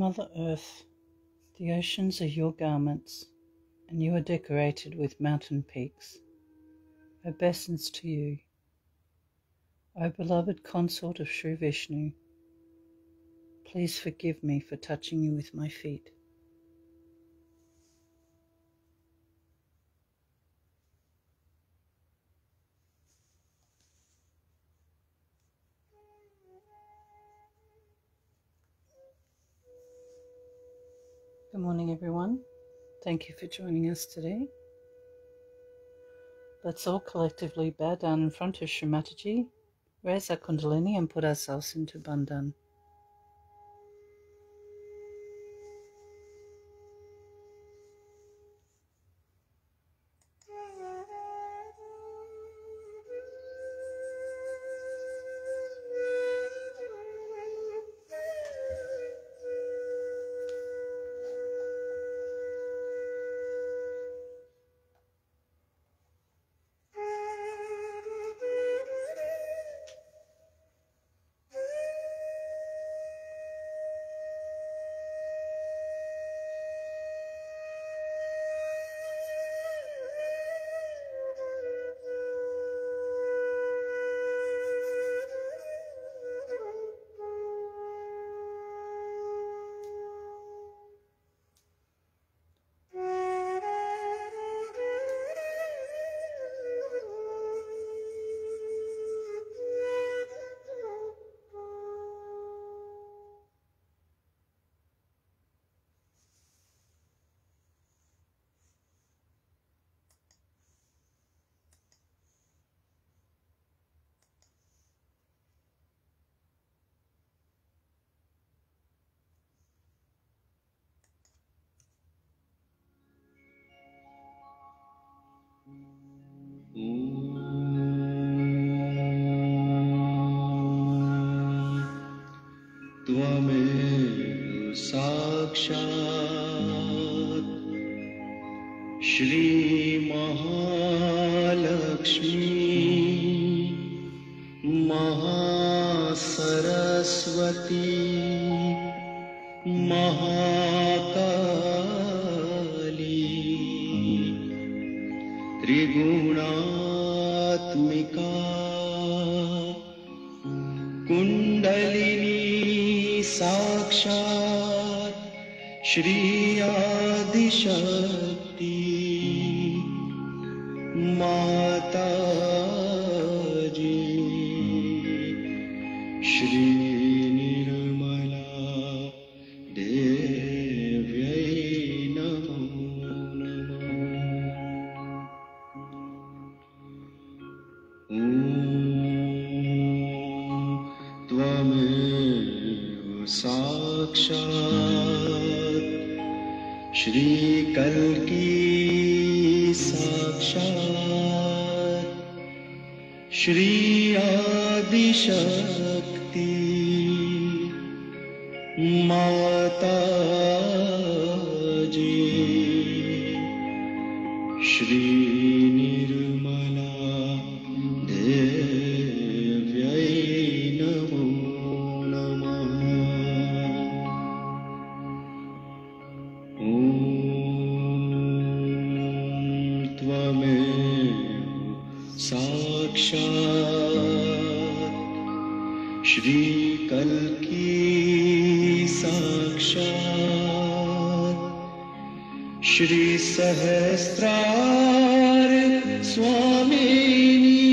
Mother Earth, the oceans are your garments, and you are decorated with mountain peaks. Obeisance to you, O beloved consort of Shri Vishnu. Please forgive me for touching you with my feet. Good morning, everyone. Thank you for joining us today. Let's all collectively bow down in front of Shri Mataji, raise our Kundalini and put ourselves into Bandhan. त्वमेव साक्षात् श्री महालक्ष्मी महासरस्वती महाकाली त्रिगुणात्मिका कुंडलिनी साक्षात् श्री आदिशक्ति माताजी श्री निर्मला देव्यै नमो नमः। त्वमेव साक्षात् श्री कल्की साक्षात् श्री आदिशक्ति माताजी श्री निर्मला देव्यै नमो नमः। त्वमेव साक्षात् श्री कल्की साक्षात् श्री सहस्रार स्वामिनी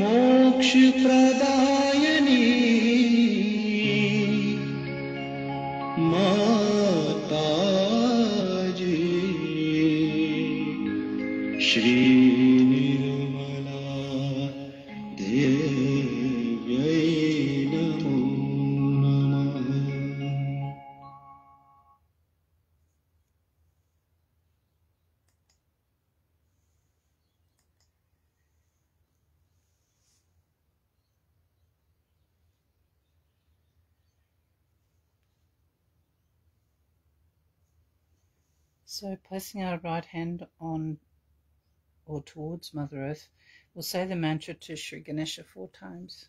मोक्ष प्रदायिनी माताजी श्री निर्मला देव्यै नमो नमः। So placing our right hand on or towards Mother Earth, we'll say the mantra to Shri Ganesha 4 times.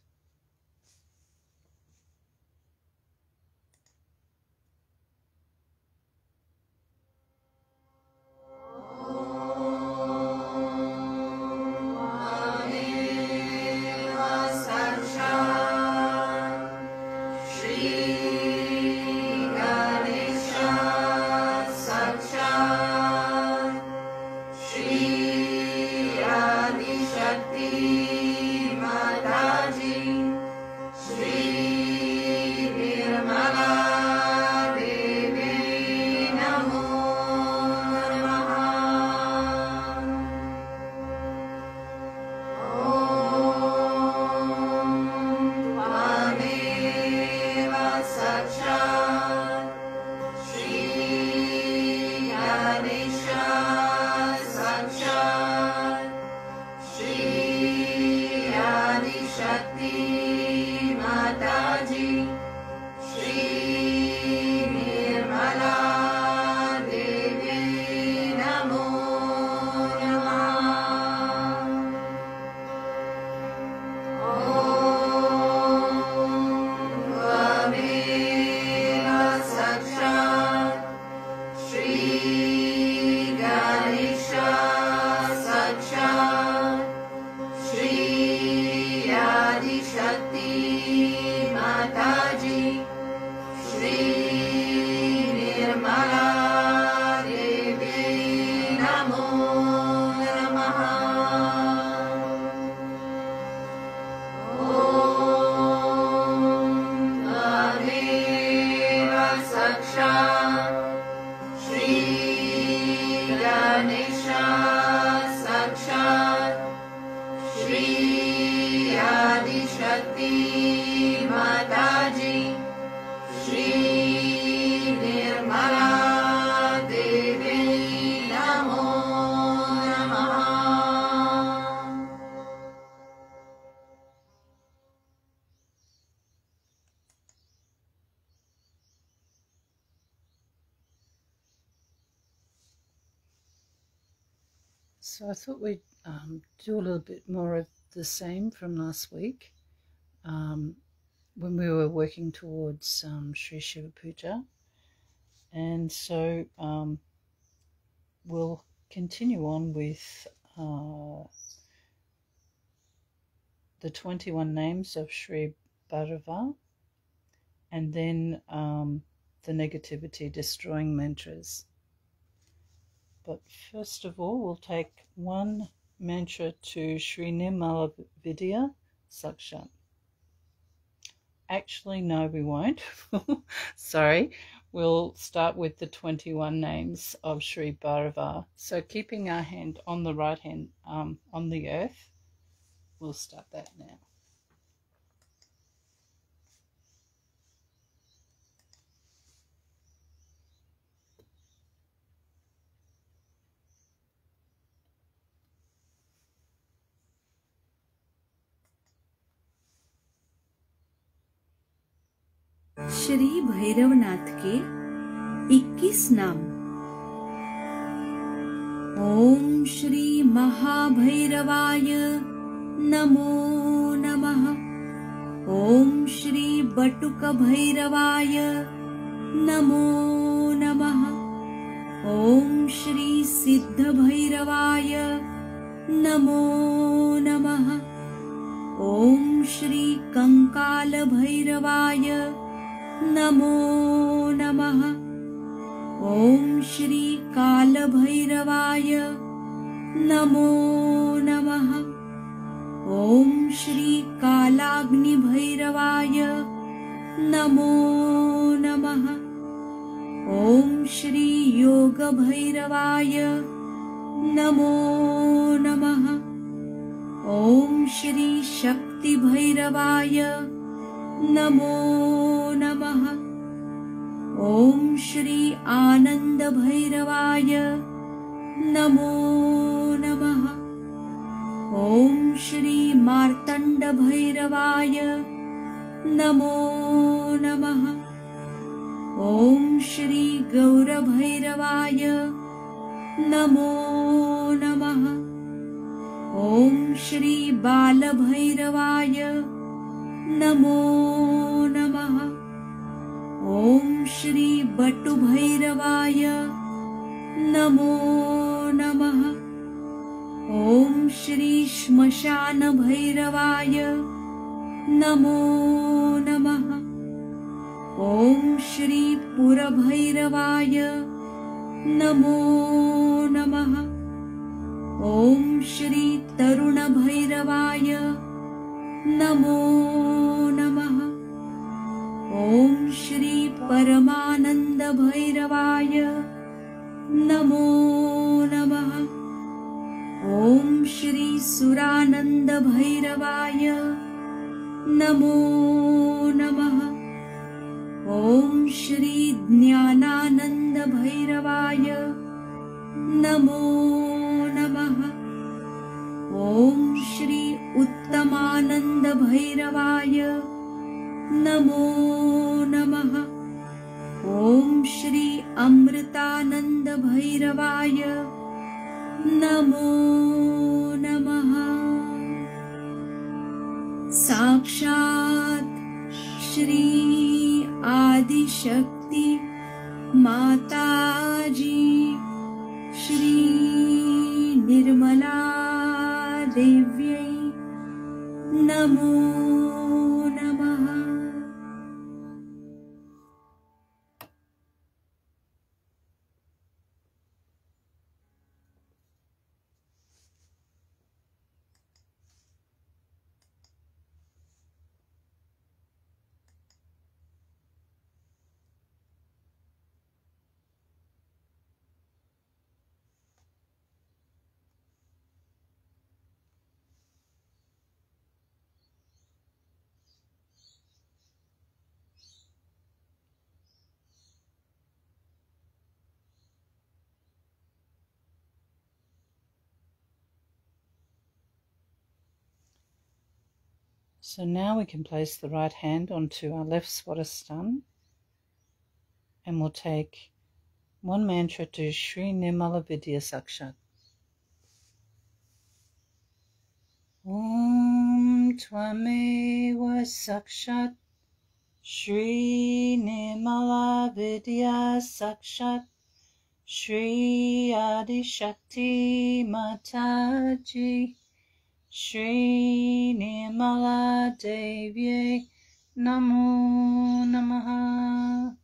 Shri Adi Shakti Mataji, Shri Nirmala Devi Namo Namaha. So I thought we'd do a little bit more of the same from last week when we were working towards Sri Shiva Puja. And so we'll continue on with the 21 names of Sri Bhairava, and then the negativity destroying mantras. But first of all, we'll take one mantra to Shri Nirmala Vidya Sakshat. Actually, no, we won't. Sorry. We'll start with the 21 names of Shri Bhairava. So keeping our hand on the right hand on the earth, we'll start that now. Shri Bhairavnath के 21 नाम। ओम श्री महाभैरवाय नमो नमः। ओम श्री बटुक भैरवाय नमो नमः। ओम श्री सिद्ध भैरवाय नमो नमः। ओम श्री कंकाल भैरवाय नमो नमः। ओम श्री काल भैरवाय नमो नमः। ओम श्री कालाग्नि भैरवाय नमो नमः। ओम श्री योग भैरवाय नमो नमः। ओम श्री शक्ति भैरवाय नमो नमः। ओम श्री आनंद भैरवाय नमो नमः। ओम श्री मार्तंड भैरवाय नमो नमः। ओम श्री गौर भैरवाय नमो नमः। ओम श्री बाल भैरवाय नमो नमः। ओम श्री बटु भैरवाय नमो नमः। ओम श्री श्मशान भैरवाय नमो नमः। ओम श्री पुर भैरवाय नमो नमः। ओम श्री तरुण भैरवाय नमो नमः। ओम श्री परमानंद भैरवाय नमो नमः। ओम श्री सुरानंद भैरवाय नमो नमः। ओम श्री ज्ञानानंद भैरवाय नमो नमः। ओम श्री उत्तमानंद भैरवाय नमो नमः। ओम श्री अमृतानंद भैरवाय नमो नमः। साक्षात् श्री आदिशक्ति माताजी श्री निर्मला देव्यै नमो नमः। So now we can place the right hand onto our left Swadhisthana, and we'll take one mantra to Shri Nirmala Vidya Sakshat. Om Tvameva Sakshat Shri Nirmala Vidya Sakshat Shri Adi Shakti Mataji Shri Nirmala Devi Namo Namaha.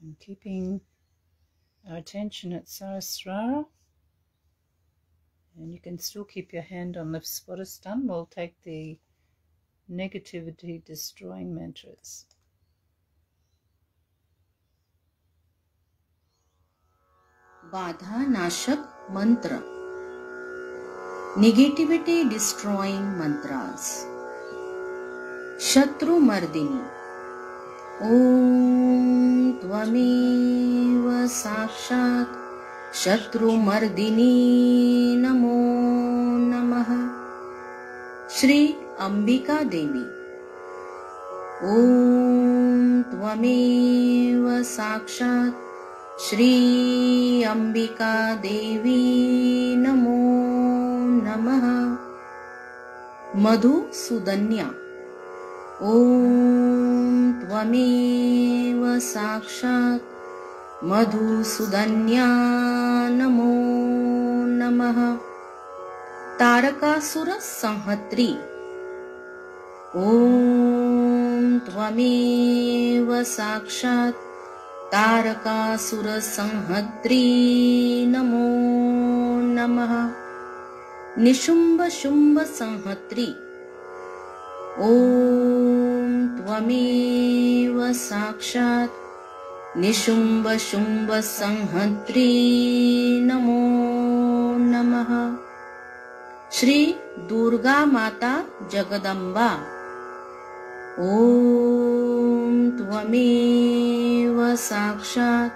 And keeping our attention at Sahasrara, and you can still keep your hand on left Swadhisthana. We'll take the negativity destroying mantras. बाधा नाशक मंत्र, negativity destroying mantras. शत्रु मर्दिनी. ओम त्वमेव साक्षात् शत्रु मर्दिनी नमो नमः. श्री अंबिका देवी. ओम त्वमेव साक्षात् श्री अंबिका देवी नमो नमः. मधुसूदन्या. ओम त्वमेव साक्षात् मधुसूदन्या नमो नमः. तारकासुर संहत्री. ओम त्वमेव साक्षात् तारकासुर संहत्री नमो नमः. निशुंभ शुंभ संहत्री. ओम त्वमेव साक्षात् निशुंभ शुंभ संहत्री नमो नमः. श्री दुर्गा माता जगदम्बा. ओम त्वमेव साक्षात्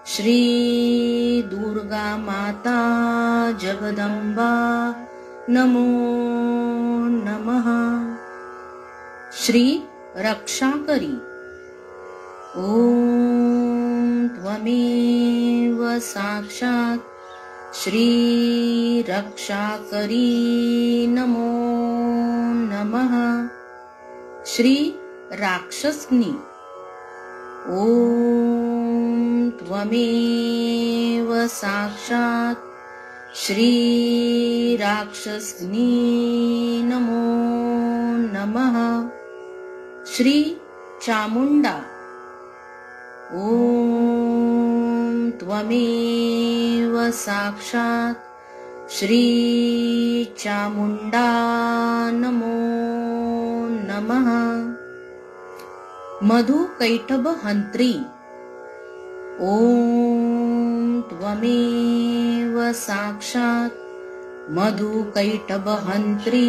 श्री दुर्गा माता जगदम्बा नमो नमः. श्री रक्षाकरी. ओम त्वमेव साक्षात् श्री रक्षाकरी नमो नमः. श्री राक्षसनी. ओम त्वमेव साक्षात् श्री राक्षसनी नमो नमः. श्री चामुंडा. ओम त्वमेव साक्षात् श्री चामुंडा नमो नमः. मधुकैटभ हंत्री. ओम त्वमेव साक्षात् मधुकैटभ हंत्री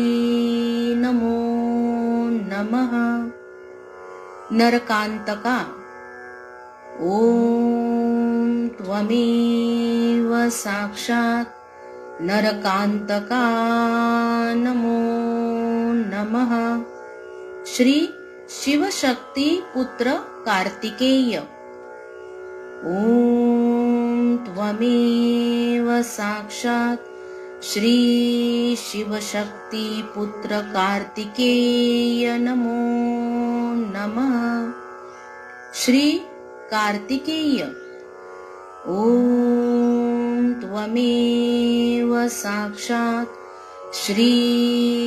नमो नमः. नरकांतका. ओम त्वमेव साक्षात् नरकांतका नमो नमः. श्री शिवशक्ति पुत्र कार्तिकेय. ओम त्वमेव साक्षात् श्री शिवशक्ति पुत्र कार्तिकेय नमो नमः. श्री कार्तिकेय. ओम त्वमेव साक्षात् श्री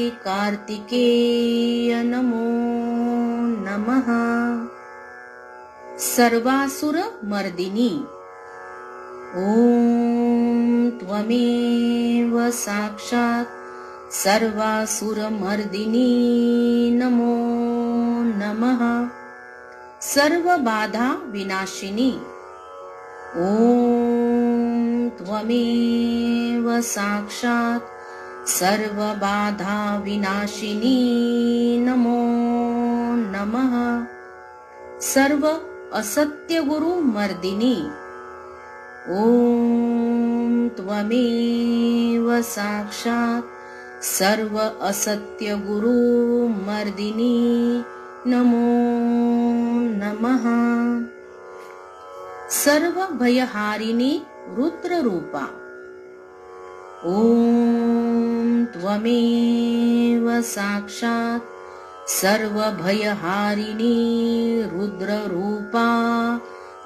कार्तिकेय नमो नमः. सर्वासुर मर्दिनी. ओम त्वमेव साक्षात् सर्वासुर मर्दिनी नमो नमः. सर्व बाधा विनाशिनी. ओम त्वमेव साक्षात् सर्व बाधा विनाशिनी नमो नमः. सर्व असत्य गुरु मर्दिनी. ओम त्वमेव साक्षात् सर्व असत्य गुरु मर्दिनी नमो नमः। सर्व भयहारिणी रुद्र रूपा ॐ त्वमेव साक्षात् सर्व भयहारिणी रुद्र रूपा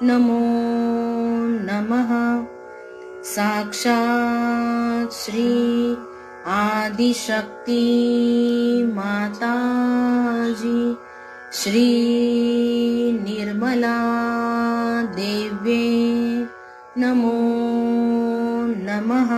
नमो नमः। साक्षात् श्री आदिशक्ति माताजी श्री निर्मला देव्ये नमो नमः।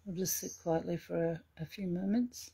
We'll just sit quietly for a few moments.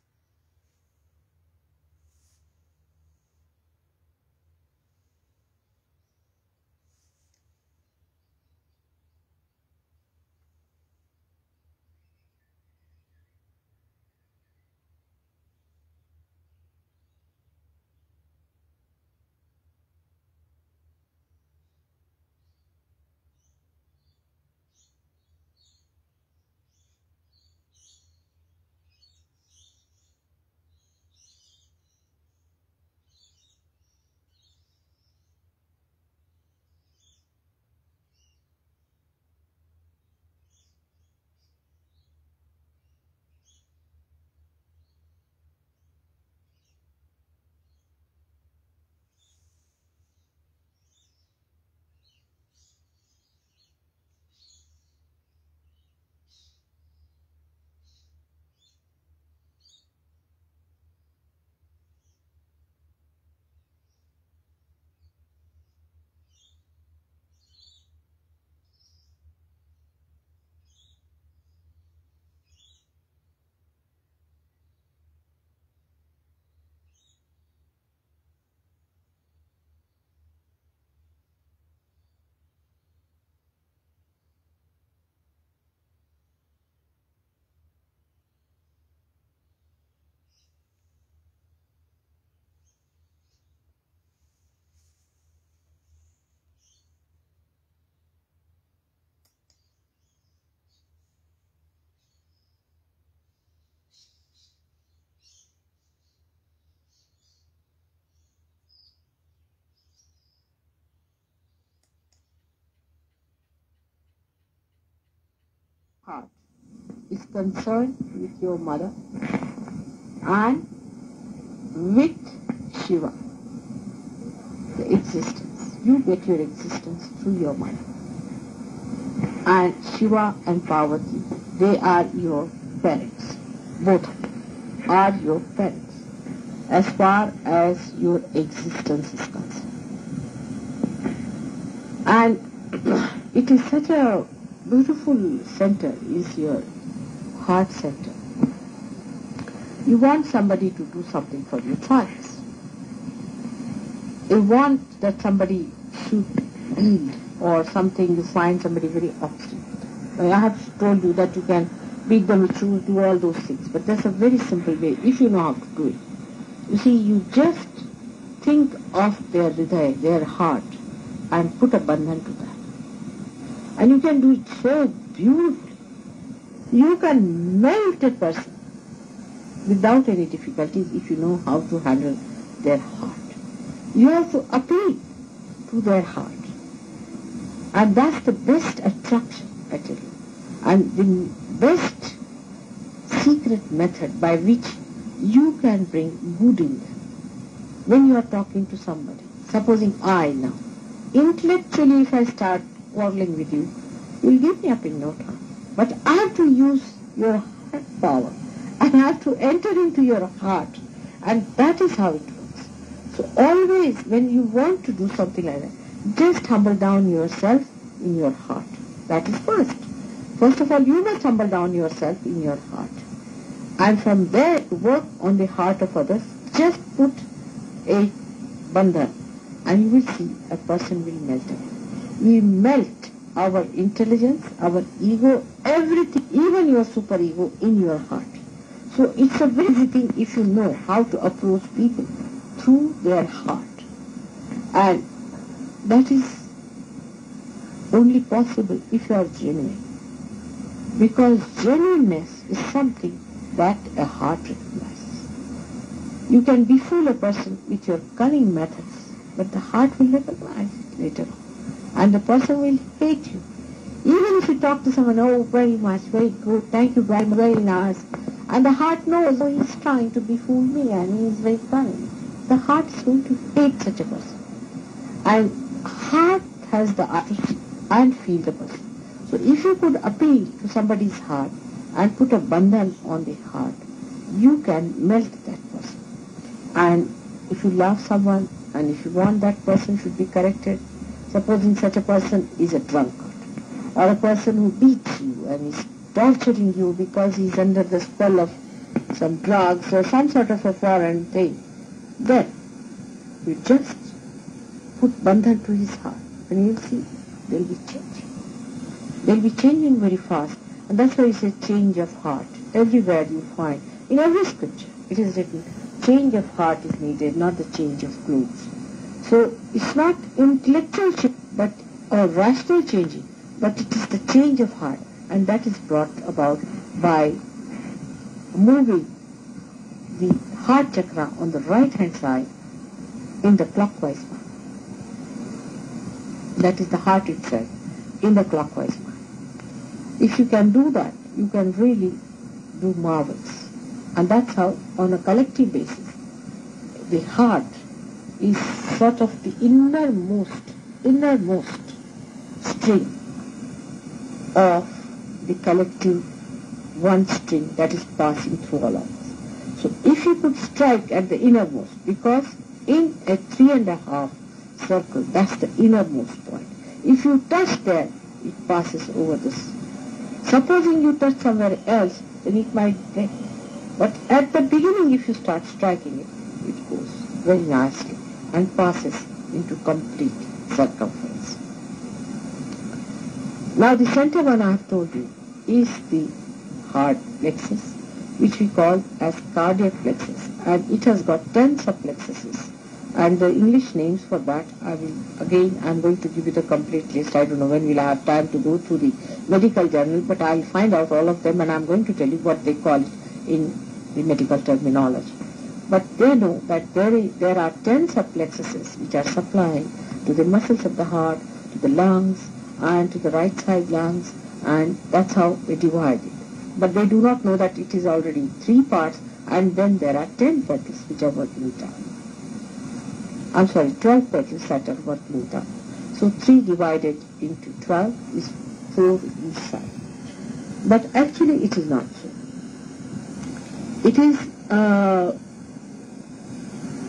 Heart is concerned with your mother and with Shiva, the existence. You get your existence through your mother. And Shiva and Parvati, they are your parents. Both of them are your parents as far as your existence is concerned. And it is such a beautiful center is your heart center. You want somebody to do something for your choice. You want that somebody should yield or something, you find somebody very obstinate. I have told you that you can beat them with shoes, do all those things, but there's a very simple way if you know how to do it. You see, you just think of their hridaya, their heart, and put a bandhan to that. And you can do it so beautifully. You can melt a person without any difficulties if you know how to handle their heart. You have to appeal to their heart. And that's the best attraction, I tell you. And the best secret method by which you can bring good in them. When you are talking to somebody, supposing I now, intellectually if I start quarreling with you, you'll give me up in no time. But I have to use your heart power. I have to enter into your heart. And that is how it works. So always when you want to do something like that, just humble down yourself in your heart. That is first. First of all, you must humble down yourself in your heart. And from there, work on the heart of others. Just put a bandhan and you will see a person will melt away. We melt our intelligence, our ego, everything, even your superego in your heart. So it's a very easy thing if you know how to approach people through their heart. And that is only possible if you are genuine. Because genuineness is something that a heart recognizes. You can befool a person with your cunning methods, but the heart will recognize it later on. And the person will hate you. Even if you talk to someone, oh, very much, very good, thank you very much, very nice. And the heart knows, oh, he's trying to befool me and he is very cunning. The heart is going to hate such a person. And heart has the art to see and feel the person. So if you could appeal to somebody's heart and put a bandhan on the heart, you can melt that person. And if you love someone and if you want that person should be corrected, supposing such a person is a drunkard or a person who beats you and is torturing you because he's under the spell of some drugs or some sort of a foreign thing, then you just put bandhan to his heart and you'll see there will be change. They'll be changing very fast. And that's why it's a change of heart. Everywhere you find, in every scripture, it is written, change of heart is needed, not the change of clothes. So it's not intellectual change, but a rational changing, but it is the change of heart. And that is brought about by moving the heart chakra on the right hand side in the clockwise manner. That is the heart itself in the clockwise manner. If you can do that, you can really do marvels. And that's how, on a collective basis, the heart is sort of the innermost string of the collective one string that is passing through all of us. So if you could strike at the innermost, because in a 3.5 circle, that's the innermost point. If you touch there, it passes over this. Supposing you touch somewhere else, then it might break. But at the beginning, if you start striking it, it goes very nicely and passes into complete circumference. Now the center one I have told you is the heart plexus, which we call as cardiac plexus, and it has got 10 subplexuses. And the English names for that, I'm going to give you the complete list. I don't know when we'll have time to go through the medical journal, but I'll find out all of them and I'm going to tell you what they call it in the medical terminology. But they know that there are 10 subplexuses which are supplying to the muscles of the heart, to the lungs, and to the right side lungs, and that's how they divide it. But they do not know that it is already 3 parts, and then there are 10 petals which are working it out. 12 petals that are working it out. So 3 divided into 12 is 4 each side. But actually it is not so. It is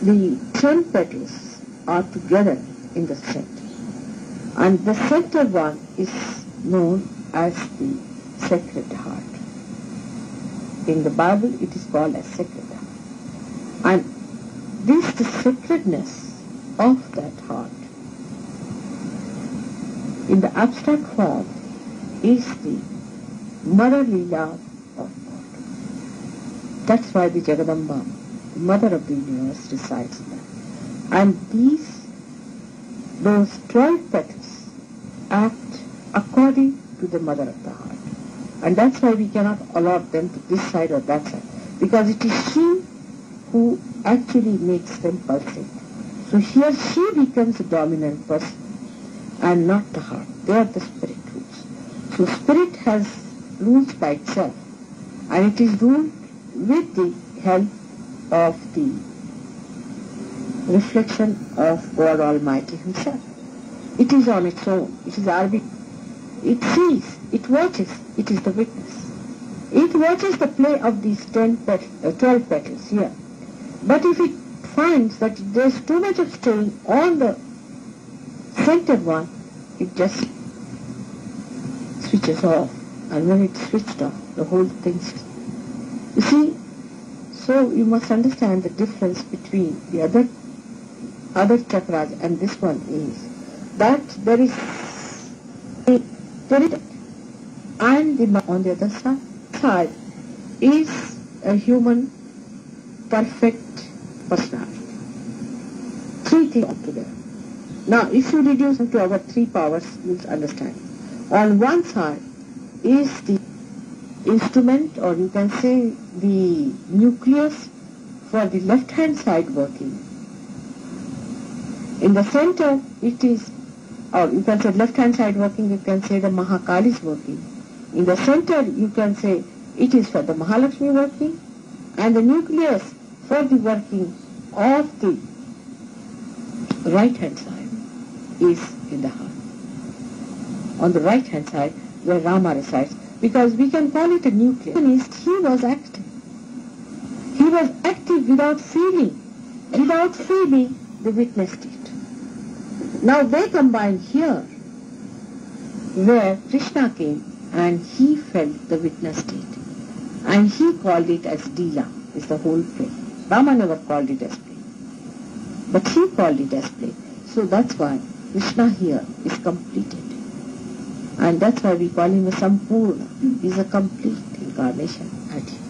the 10 petals are together in the center. And the center one is known as the Sacred Heart. In the Bible it is called as Sacred Heart. And the sacredness of that heart in the abstract form is the Mother Leela of God. That's why the Jagadamba, the Mother of the Universe, resides there. And those 12 petals act according to the Mother of the Heart. And that's why we cannot allot them to this side or that side, because it is she who actually makes them pulsate. So here she becomes the dominant person and not the heart. They are the spirit rules. So spirit has rules by itself, and it is ruled with the help of the reflection of God Almighty Himself. It is on its own. It is arbitrary. It sees, it watches, it is the witness. It watches the play of these 12 petals here. But if it finds that there is too much of strain on the center one, it just switches off. And when it's switched off, the whole thing. You see, so you must understand the difference between the other chakras and this one is that there is Very, and the on the other side is a human perfect personality. Three things together. Now, if you reduce them to our three powers, you'll understand. On one side is the instrument, or you can say the nucleus for the left-hand side working. In the center, it is, or you can say left-hand side working, you can say the Mahakali is working. In the center, you can say it is for the Mahalakshmi working, and the nucleus for the working of the right-hand side is in the heart. On the right-hand side, where Rama resides, because we can call it a nucleus. He was active. He was active without feeling. Without feeling, they witnessed it. Now they combine here, where Krishna came and he felt the witness state. And he called it as Leela, is the whole play. Rama never called it as play. But he called it as play. So that's why Krishna here is completed. And that's why we call him a Sampurna. He's a complete incarnation at him.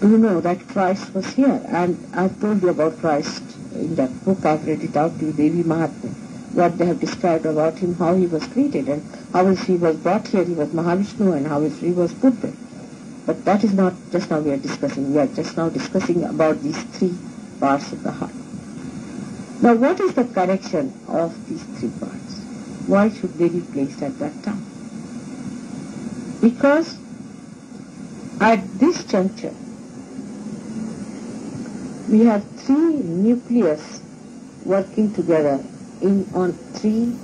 You know that Christ was here, and I've told you about Christ in that book. I've read it out to you, Devi Mahatma, what they have described about him, how he was created, and how he was brought here, he was Mahavishnu, and how he was put there. But that is not just now we are discussing. We are just now discussing about these three parts of the heart. Now, what is the connection of these three parts? Why should they be placed at that time? Because at this juncture, we have three nucleus working together on three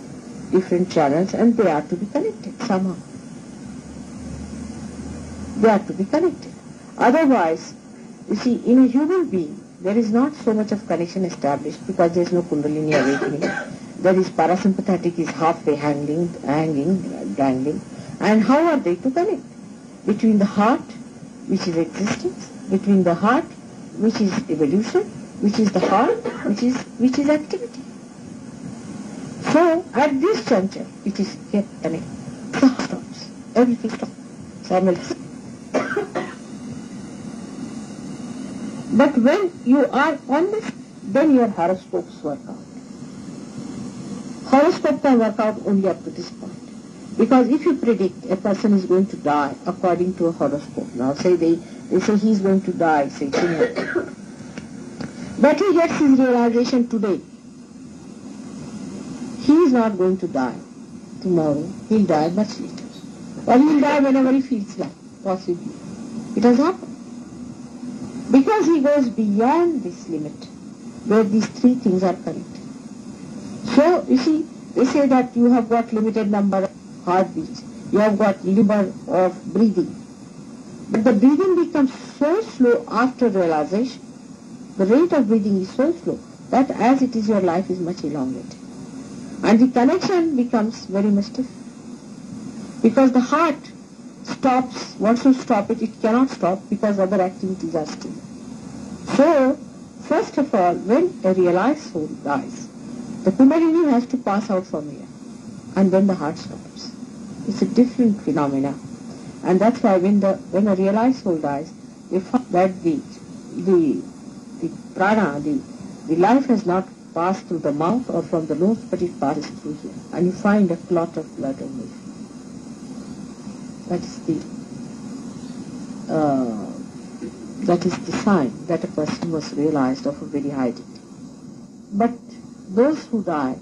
different channels, and they are to be connected somehow. They are to be connected. Otherwise, you see, in a human being, there is not so much of connection established because there is no Kundalini awakening. There is parasympathetic is halfway dangling. And how are they to connect? Between the heart, which is existence, between the heart, which is evolution, which is the heart, which is activity. So, at this juncture, it is kept connected. The heart stops. Everything stops. Simultaneously. But when you are on this, then your horoscopes work out. Horoscope can work out only up to this point. Because if you predict a person is going to die according to a horoscope, now say they say he is going to die, say tomorrow. But he gets his realization today. He is not going to die tomorrow. He'll die much later. Or he'll die whenever he feels like, possibly. It has happened. Because he goes beyond this limit, where these three things are connected. So, you see, they say that you have got limited number of heartbeats. You have got limit of breathing. But the breathing becomes so slow after realization. The rate of breathing is so slow that as it is, your life is much elongated. And the connection becomes very much different. Because the heart stops, wants to stop it, it cannot stop because other activities are still. So, first of all, when a realized soul dies, the Kundalini has to pass out from here, and then the heart stops. It's a different phenomena, and that's why when a realized soul dies, they find that the prana, the life has not passed through the mouth or from the nose, but it passes through here, and you find a clot of blood only. That is the sign that a person was realized of a very high degree. But those who die,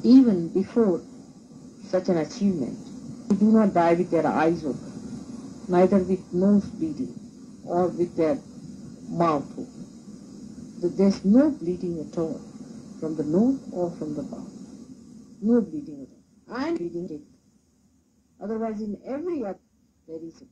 even before such an achievement, who do not die with their eyes open, neither with nose bleeding or with their mouth open. There is no bleeding at all from the nose or from the mouth. No bleeding at all. And bleeding. Otherwise, in every other, there is a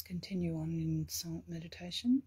continue on in silent meditation.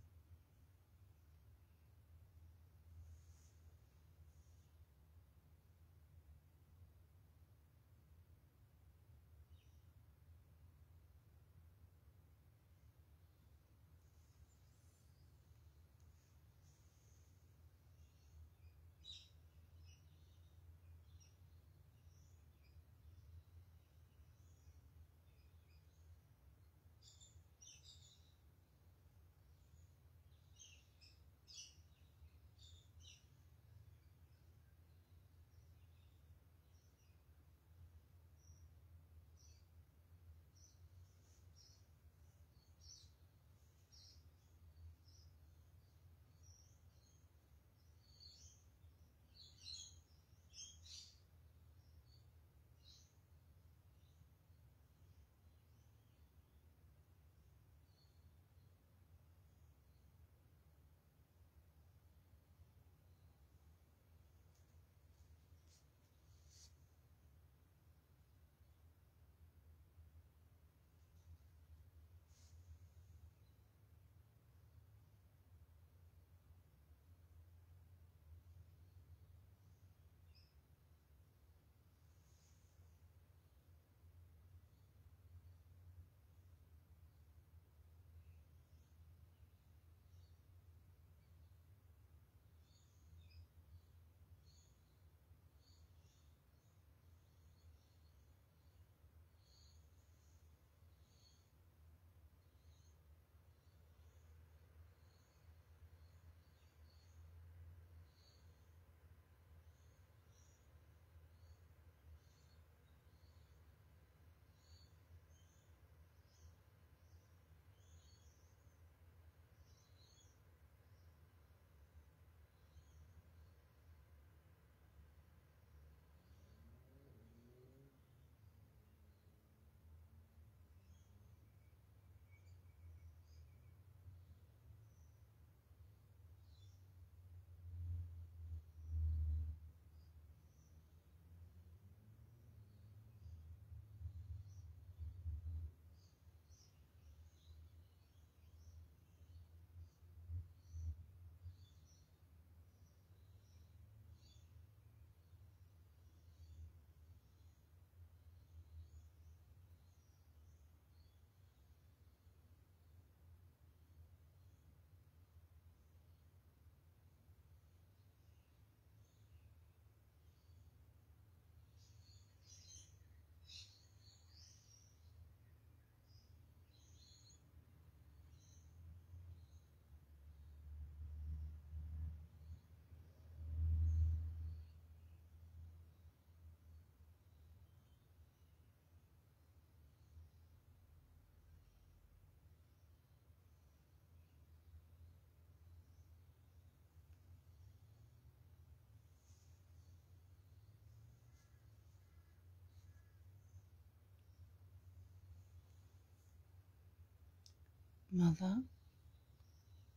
Mother,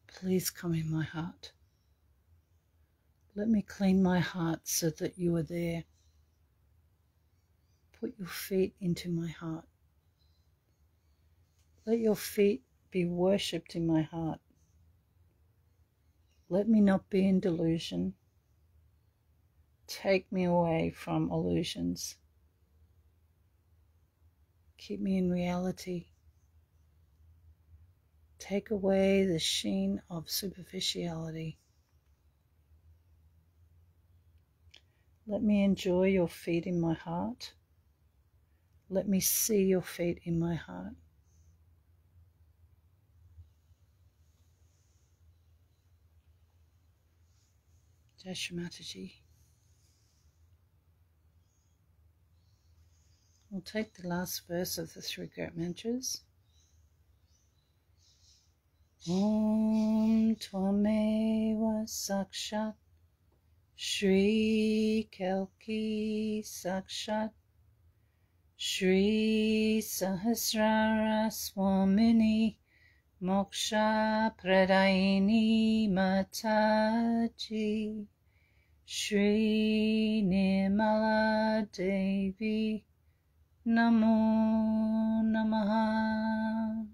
please come in my heart. Let me clean my heart so that you are there. Put your feet into my heart. Let your feet be worshipped in my heart. Let me not be in delusion. Take me away from illusions. Keep me in reality. Take away the sheen of superficiality. Let me enjoy your feet in my heart. Let me see your feet in my heart. Jai Shri Mataji. We'll take the last verse of the three great mantras. Om Tvameva Sakshat Shri Kalki Sakshat Shri Sahasrara Swamini Moksha Pradayini Mataji Shri Nirmala Devi Namo Namaha.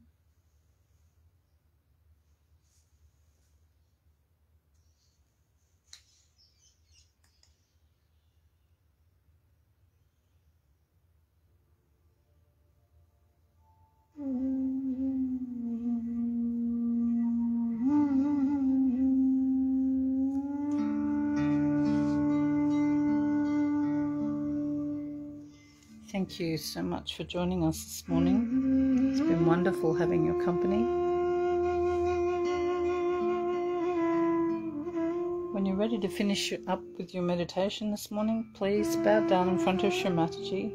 thank you so much for joining us this morning. It's been wonderful having your company. When you're ready to finish up with your meditation this morning, please bow down in front of Shri Mataji,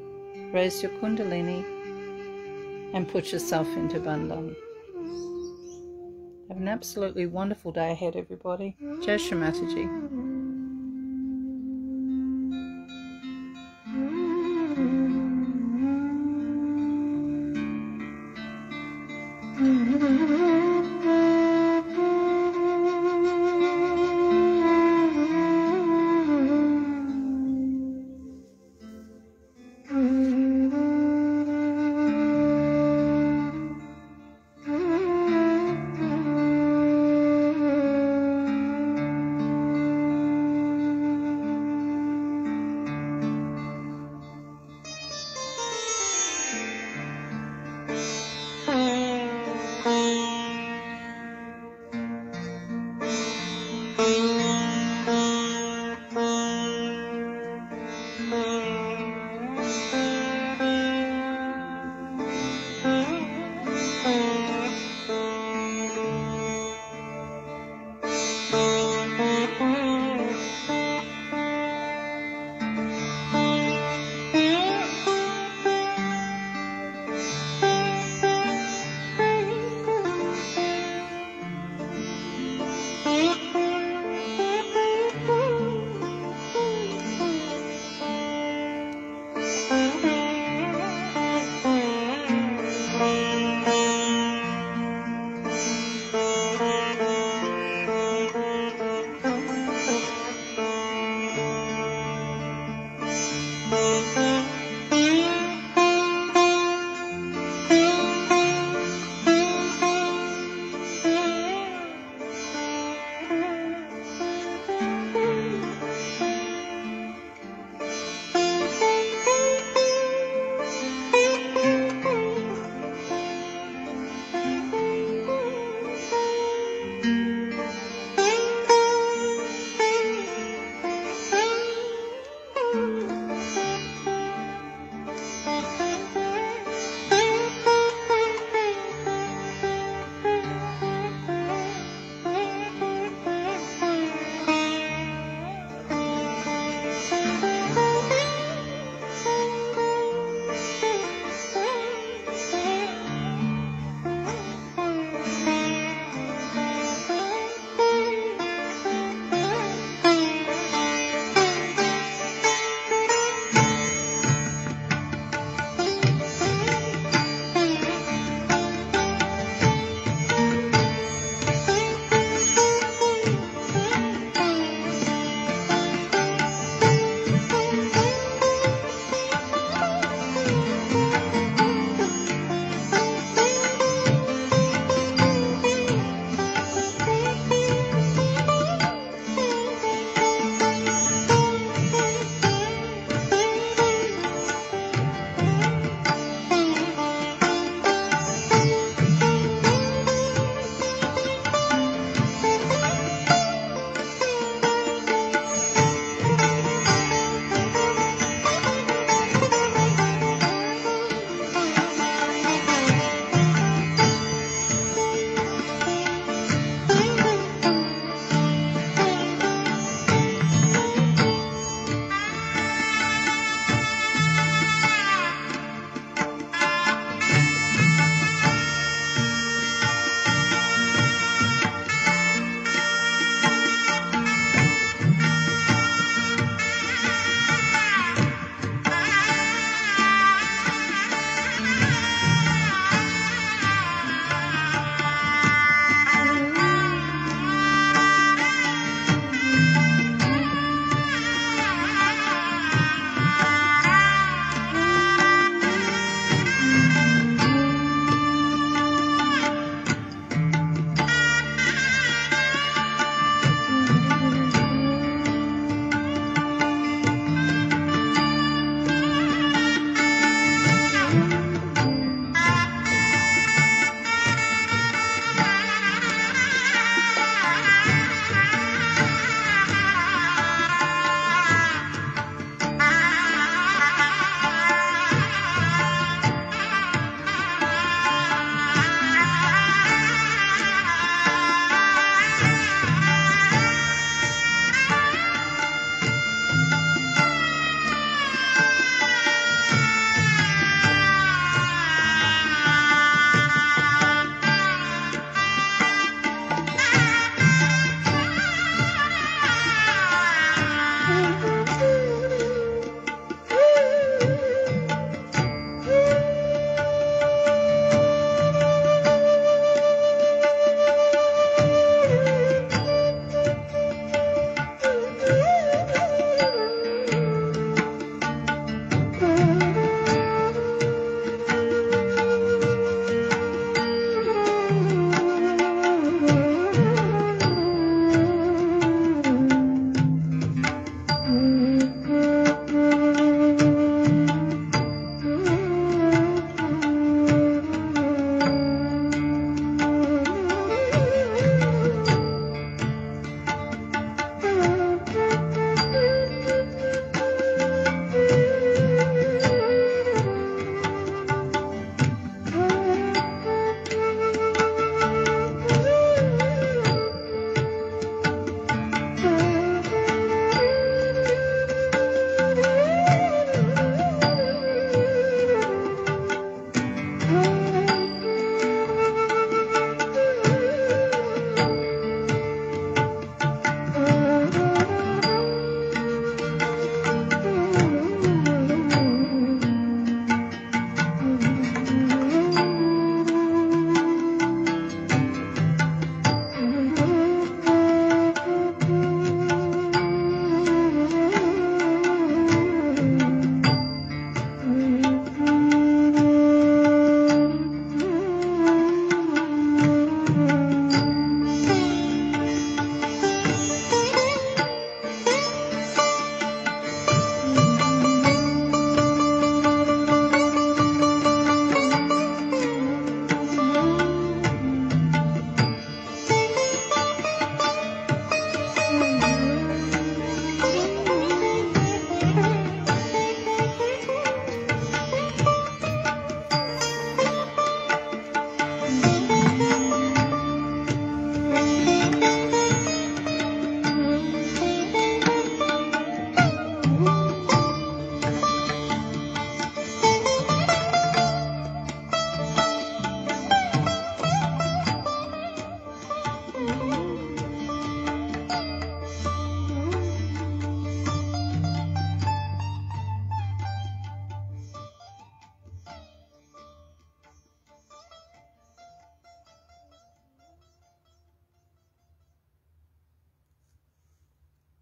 raise your Kundalini, and put yourself into Bandhan. Have an absolutely wonderful day ahead, everybody. Jai Shri Mataji.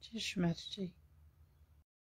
Shri Mataji.